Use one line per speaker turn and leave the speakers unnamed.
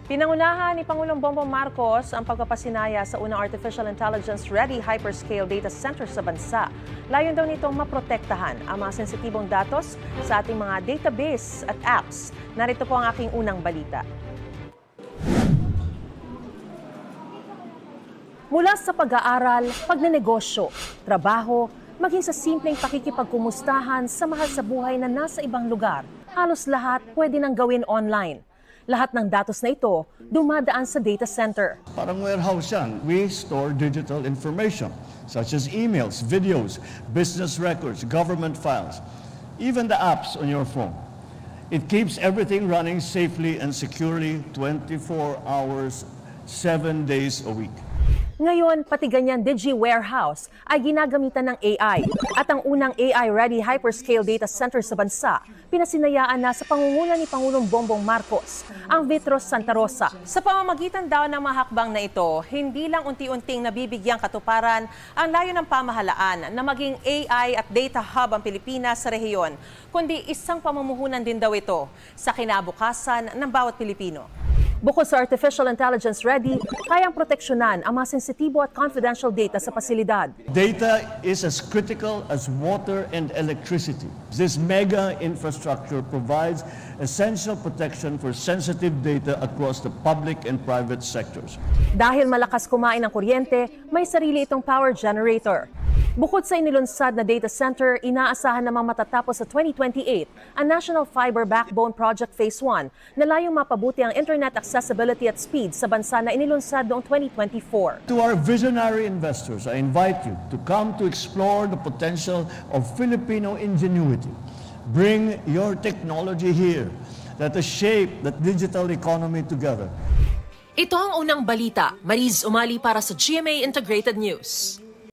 Pinangunahan ni Pangulong Bongbong Marcos ang pagpapasinaya sa unang artificial intelligence-ready hyperscale data center sa bansa. Layon daw nitong maprotektahan ang mga sensitibong datos sa ating mga database at apps. Narito po ang aking unang balita. Mula sa pag-aaral, pagnenegosyo, trabaho, maging sa simpleng pakikipagkumustahan sa mahal sa buhay na nasa ibang lugar, halos lahat pwede nang gawin online. Lahat ng datos na ito dumadaan sa data center.
Parang warehouse yan. We store digital information such as emails, videos, business records, government files, even the apps on your phone. It keeps everything running safely and securely 24 hours, 7 days a week.
Ngayon, pati ganyan Digi-Warehouse ay ginagamitan ng AI at ang unang AI-ready hyperscale data center sa bansa, pinasinayaan na sa pangunguna ni Pangulong Bongbong Marcos, ang Vitros Santa Rosa. Sa pamamagitan daw ng mga hakbang na ito, hindi lang unti-unting nabibigyang katuparan ang layo ng pamahalaan na maging AI at data hub ang Pilipinas sa rehiyon, kundi isang pamumuhunan din daw ito sa kinabukasan ng bawat Pilipino. Bukod sa artificial intelligence ready, kayang proteksyonan ang mga sensitibo at confidential data sa pasilidad.
Data is as critical as water and electricity. This mega infrastructure provides essential protection for sensitive data across the public and private sectors.
Dahil malakas kumain ng kuryente, may sarili itong power generator. Bukod sa inilunsad na data center, inaasahan namang matatapos sa 2028 ang National Fiber Backbone Project Phase 1 na layong mapabuti ang internet accessibility at speed sa bansa na inilunsad noong 2024.
To our visionary investors, I invite you to come to explore the potential of Filipino ingenuity. Bring your technology here. Let us shape the digital economy together.
Ito ang unang balita. Mariz Umali para sa GMA Integrated News.